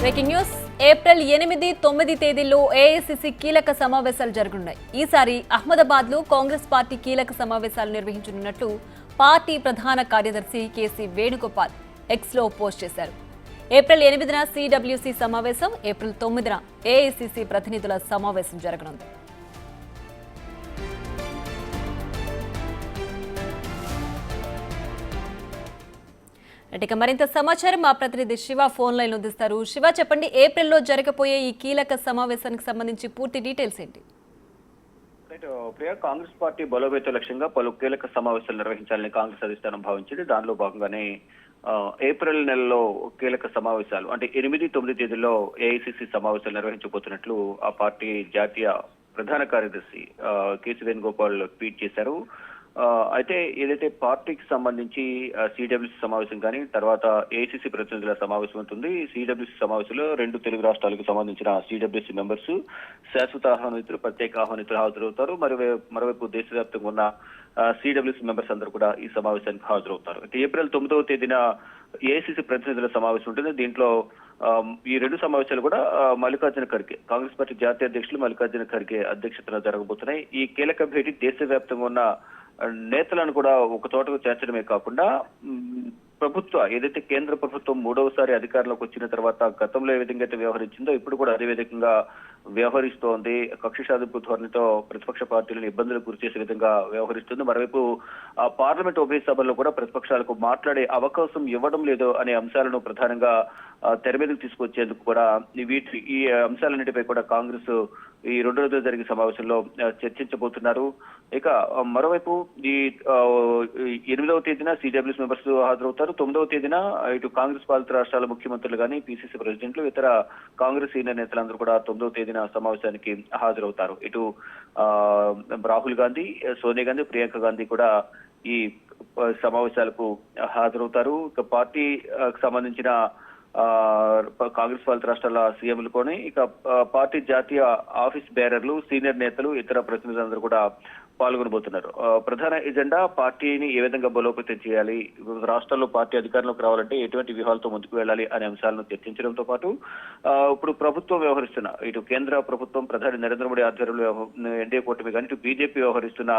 Breaking news. April 8, 9 తేదీల్లో AICC కీలక సమావేశాలు జరగనున్నాయి. ఈసారి అహ్మదాబాద్ లో కాంగ్రెస్ పార్టీ కీలక సమావేశాలు నిర్వహించనున్నట్లు పార్టీ ప్రధాన కార్యదర్శి కేసీ వేణుగోపాల్ ఎక్స్ లో పోస్ట్ చేశారు. ఏప్రిల్ 8న సిడబ్ల్యూసీ సమావేశం, ఏప్రిల్ 9న ఏఐసీసీ ప్రతినిధుల సమావేశం జరగనుంది. ఇక మరింత సమాచారం మా ప్రతినిధి శివ ఫోన్ లైన్ అందిస్తారు. శివ, చెప్పండి, ఏప్రిల్లో జరగబోయే ఈ కీలక సమావేశానికి సంబంధించి పూర్తి డీటెయిల్స్ ఏంటి? కాంగ్రెస్ పార్టీ బలోపేత లక్ష్యంగా పలు కీలక సమావేశాలు నిర్వహించాలని కాంగ్రెస్ అధిష్టానం భావించింది. దానిలో భాగంగానే ఏప్రిల్ నెలలో కీలక సమావేశాలు అంటే 8, 9 తేదీల్లో ఏఐసీసీ సమావేశాలు నిర్వహించబోతున్నట్లు ఆ పార్టీ జాతీయ ప్రధాన కార్యదర్శి కేసీ వేణుగోపాల్ ట్వీట్ చేశారు. అయితే ఏదైతే పార్టీకి సంబంధించి సిడబ్ల్యూసీ సమావేశం కానీ తర్వాత ఏఐసీసీ ప్రతినిధుల సమావేశం ఉంటుంది. సిడబ్ల్యూసీ సమావేశంలో 2 తెలుగు రాష్ట్రాలకు సంబంధించిన సిడబ్ల్యూసీ మెంబర్స్, శాశ్వత ఆహ్వానితులు, ప్రత్యేక ఆహ్వానితులు హాజరవుతారు. మరోవైపు దేశవ్యాప్తంగా ఉన్న సిడబ్ల్యూసీ మెంబర్స్ అందరూ కూడా ఈ సమావేశానికి హాజరవుతారు. ఏప్రిల్ 9వ తేదీన ఏఐసీసీ ప్రతినిధుల సమావేశం ఉంటుంది. దీంట్లో ఈ 2 సమావేశాలు కూడా మల్లికార్జున ఖర్గే, కాంగ్రెస్ పార్టీ జాతీయ అధ్యక్షులు మల్లికార్జున ఖర్గే అధ్యక్షతన జరగబోతున్నాయి. ఈ కీలక భేటీ దేశవ్యాప్తంగా ఉన్న నేతలను కూడా ఒక చోటకు చేర్చడమే కాకుండా ప్రభుత్వ ఏదైతే కేంద్ర ప్రభుత్వం 3వసారి అధికారంలోకి వచ్చిన తర్వాత గతంలో ఏ విధంగా అయితే వ్యవహరించిందో ఇప్పుడు కూడా అదే విధంగా వ్యవహరిస్తోంది. కక్ష సాధింపు ధోరణితో ప్రతిపక్ష పార్టీలను ఇబ్బందులకు గురి చేసే విధంగా వ్యవహరిస్తుంది. మరోవైపు పార్లమెంట్ ఉభయ సభల్లో కూడా ప్రతిపక్షాలకు మాట్లాడే అవకాశం ఇవ్వడం లేదు అనే అంశాలను ప్రధానంగా తెర మీదకు తీసుకొచ్చేందుకు కూడా ఈ అంశాలన్నిటిపై కూడా కాంగ్రెస్ ఈ 2 రోజులు జరిగే సమావేశంలో చర్చించబోతున్నారు. ఇక మరోవైపు ఈ 8వ తేదీన సిడబ్ల్యూసీ మెంబర్స్ హాజరవుతారు. 9వ తేదీన ఇటు కాంగ్రెస్ పాలిత రాష్ట్రాల ముఖ్యమంత్రులు కానీ, పిసిసి ప్రెసిడెంట్లు, ఇతర కాంగ్రెస్ సీనియర్ నేతలందరూ కూడా 9వ తేదీన సమావేశానికి హాజరవుతారు. ఇటు రాహుల్ గాంధీ, సోనియా గాంధీ, ప్రియాంక గాంధీ కూడా ఈ సమావేశాలకు హాజరవుతారు. ఇక పార్టీకి సంబంధించిన కాంగ్రెస్ పాలిత రాష్ట్రాల సీఎంలు కొని ఇక పార్టీ జాతీయ ఆఫీస్ బేరర్లు, సీనియర్ నేతలు, ఇతర ప్రతినిధులందరూ కూడా పాల్గొనబోతున్నారు. ప్రధాన ఎజెండా పార్టీని ఏ విధంగా బలోపేతం చేయాలి, రాష్ట్రాల్లో పార్టీ అధికారంలోకి రావాలంటే ఎటువంటి వ్యూహాలతో ముందుకు వెళ్ళాలి అనే అంశాలను చర్చించడంతో పాటు ఇప్పుడు ప్రభుత్వం వ్యవహరిస్తున్న ఇటు కేంద్ర ప్రభుత్వం ప్రధాని నరేంద్ర మోడీ ఆధ్వర్యంలో ఎన్డీఏ కూటమి కానీ ఇటు బీజేపీ వ్యవహరిస్తున్న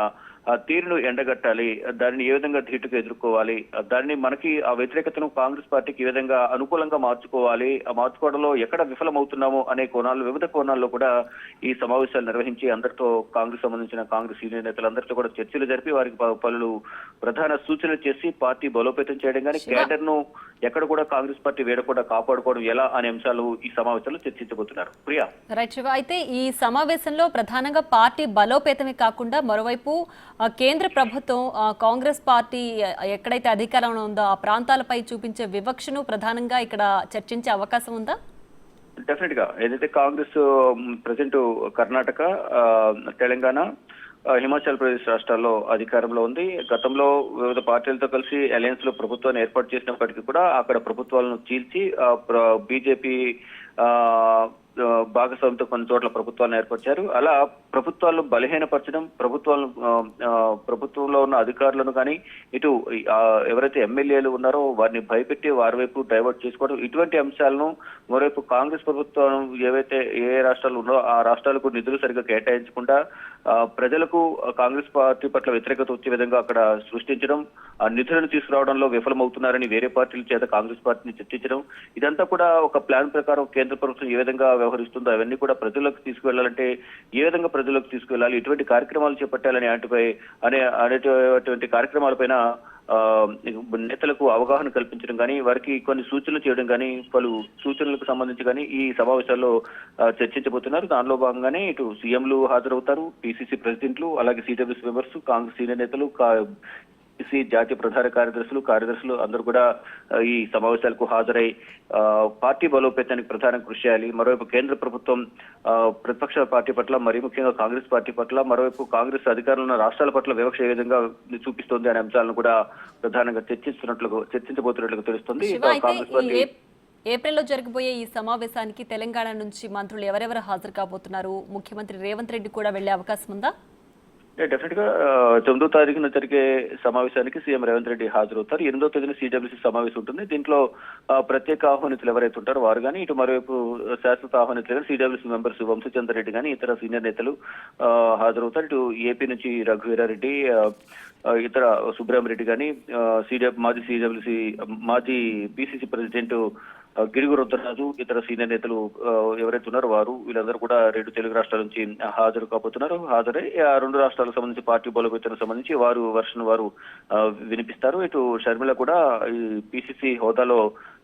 తీరును ఎండగట్టాలి, దానిని ఏ విధంగా ధీటుగా ఎదుర్కోవాలి, దాన్ని మనకి ఆ వ్యతిరేకతను కాంగ్రెస్ పార్టీకి ఏ విధంగా అనుకూలంగా మార్చుకోవాలి, ఆ మార్చుకోవడంలో ఎక్కడ విఫలమవుతున్నామో అనే కోణాలు, వివిధ కోణాల్లో కూడా ఈ సమావేశాలు నిర్వహించి అందరితో సంబంధించిన కాంగ్రెస్ సీనియర్ నేతలందరితో కూడా చర్చలు జరిపి వారికి పలు ప్రధాన సూచనలు చేసి పార్టీ బలోపేతం చేయడం కానీ కేడర్ ను ఎక్కడ కూడా కాంగ్రెస్ పార్టీ వేడకుండా కాపాడుకోవడం ఎలా అనే అంశాలు ఈ సమావేశంలో చర్చించబోతున్నారు. ప్రియా, రైట్ శివ, అయితే ఈ సమావేశంలో ప్రధానంగా పార్టీ బలోపేతమే కాకుండా మరోవైపు కేంద్ర ప్రభుత్వం కాంగ్రెస్ పార్టీ ఎక్కడైతే అధికారంలో ఉందో ఆ ప్రాంతాలపై చూపించే వివక్షను ప్రధానంగా ఇక్కడ చర్చించే అవకాశం ఉందా? డెఫినెట్ గా ఏదైతే కాంగ్రెస్ ప్రజెంట్ కర్ణాటక, తెలంగాణ, హిమాచల్ ప్రదేశ్ రాష్ట్రాల్లో అధికారంలో ఉంది. గతంలో వివిధ పార్టీలతో కలిసి అలయన్స్ లో ప్రభుత్వాన్ని ఏర్పాటు చేసినప్పటికీ కూడా అక్కడ ప్రభుత్వాలను చీల్చి బీజేపీ భాగస్వామ్యంతో కొన్ని చోట్ల ప్రభుత్వాలను ఏర్పరిచారు. అలా ప్రభుత్వాలను బలహీనపరచడం, ప్రభుత్వంలో ఉన్న అధికారులను కానీ ఇటు ఎవరైతే ఎమ్మెల్యేలు ఉన్నారో వారిని భయపెట్టి వారి వైపు డైవర్ట్ చేసుకోవడం, ఇటువంటి అంశాలను మరోవైపు కాంగ్రెస్ ప్రభుత్వం ఏవైతే ఏ రాష్ట్రాలు ఉన్నారో ఆ రాష్ట్రాలకు నిధులు సరిగ్గా కేటాయించకుండా ప్రజలకు కాంగ్రెస్ పార్టీ పట్ల వ్యతిరేకత వచ్చే విధంగా అక్కడ సృష్టించడం, ఆ నిధులను తీసుకురావడంలో విఫలమవుతున్నారని వేరే పార్టీల చేత కాంగ్రెస్ పార్టీని చర్చించడం, ఇదంతా కూడా ఒక ప్లాన్ ప్రకారం కేంద్ర ప్రభుత్వం ఏ విధంగా వ్యవహరిస్తుందో అవన్నీ కూడా ప్రజలకు తీసుకువెళ్లాలంటే ఏ విధంగా ప్రజలకు తీసుకువెళ్లాలి, ఇటువంటి కార్యక్రమాలు చేపట్టాలని అనేటువంటి కార్యక్రమాలపైన నేతలకు అవగాహన కల్పించడం కానీ, వారికి కొన్ని సూచనలు చేయడం కానీ, పలు సూచనలకు సంబంధించి కానీ ఈ సమావేశాల్లో చర్చించబోతున్నారు. దానిలో భాగంగానే ఇటు సీఎంలు హాజరవుతారు, పిసిసి ప్రెసిడెంట్లు, అలాగే సిడబ్ల్యూసీ మెంబర్స్, కాంగ్రెస్ సీనియర్ నేతలు, జాతీయ ప్రధాన కార్యదర్శులు అందరూ కూడా ఈ సమావేశాలకు హాజరై పార్టీ బలోపేతానికి ప్రధాన కృషి చేయాలి. మరోవైపు కేంద్ర ప్రభుత్వం ప్రతిపక్ష పార్టీ పట్ల, మరీ ముఖ్యంగా కాంగ్రెస్ పార్టీ పట్ల, మరోవైపు కాంగ్రెస్ అధికారంలో ఉన్న రాష్ట్రాల పట్ల వివక్ష ఏ విధంగా చూపిస్తోంది అనే అంశాలను కూడా ప్రధానంగా చర్చించబోతున్నట్లుగా తెలుస్తుంది. కాంగ్రెస్ పార్టీ ఏప్రిల్లో జరగబోయే ఈ సమావేశానికి తెలంగాణ నుంచి మంత్రులు ఎవరెవరు హాజరు కాబోతున్నారు? ముఖ్యమంత్రి రేవంత్ రెడ్డి కూడా వెళ్లే అవకాశం ఉందా? డెఫినెట్ గా 9వ తారీఖున జరిగే సమావేశానికి సీఎం రేవంత్ రెడ్డి హాజరవుతారు. 8వ తేదీన సిడబ్ల్యూసీ సమావేశం ఉంటుంది. దీంట్లో ప్రత్యేక ఆహ్వానితులు ఎవరైతే ఉంటారో వారు కానీ, ఇటు మరోవైపు శాశ్వత ఆహ్వానితులు కానీ సిడబ్ల్యూసీ మెంబర్స్ వంశచంద్ర రెడ్డి కానీ ఇతర సీనియర్ నేతలు హాజరవుతారు. ఇటు ఏపీ నుంచి రఘువీరారెడ్డి, ఇతర సుబ్రహ్మరెడ్డి కానీ, మాజీ సిడబ్ల్యూసీ మాజీ పిసిసి ప్రెసిడెంట్ గిడుగు రుద్రరాజు, ఇతర సీనియర్ నేతలు ఎవరైతే ఉన్నారో వారు వీళ్ళందరూ కూడా 2 తెలుగు రాష్ట్రాల నుంచి హాజరు కాబోతున్నారు. హాజరై ఆ 2 రాష్ట్రాలకు సంబంధించి పార్టీ బలోపేతానికి సంబంధించి వారు వర్షన్ వారు వినిపిస్తారు. ఇటు షర్మిల కూడా ఈ పిసిసి హోదాలో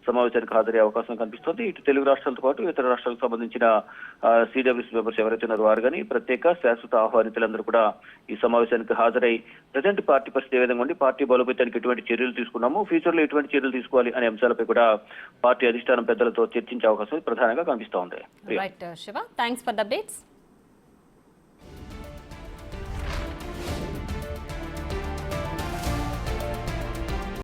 సమావేశానికి హాజరయ్యే అవకాశం కనిపిస్తోంది. ఇటు తెలుగు రాష్ట్రాలతో పాటు ఇతర రాష్ట్రాలకు సంబంధించిన సిడబ్ల్యూసీ మెంబర్స్ ఎవరైతే ఉన్నారో వారు కానీ, ప్రత్యేక శాశ్వత ఆహ్వానితులందరూ కూడా ఈ సమావేశానికి హాజరై ప్రజెంట్ పార్టీ పరిస్థితి ఏ విధంగా ఉండి పార్టీ బలోపేతానికి ఎటువంటి చర్యలు తీసుకున్నాము, ఫ్యూచర్ లో ఎటువంటి చర్యలు తీసుకోవాలి అనే అంశాలపై కూడా పార్టీ అధిష్టానం పెద్దలతో చర్చించే అవకాశం ప్రధానంగా కనిపిస్తూ ఉంది. Right Shiva, thanks for the updates.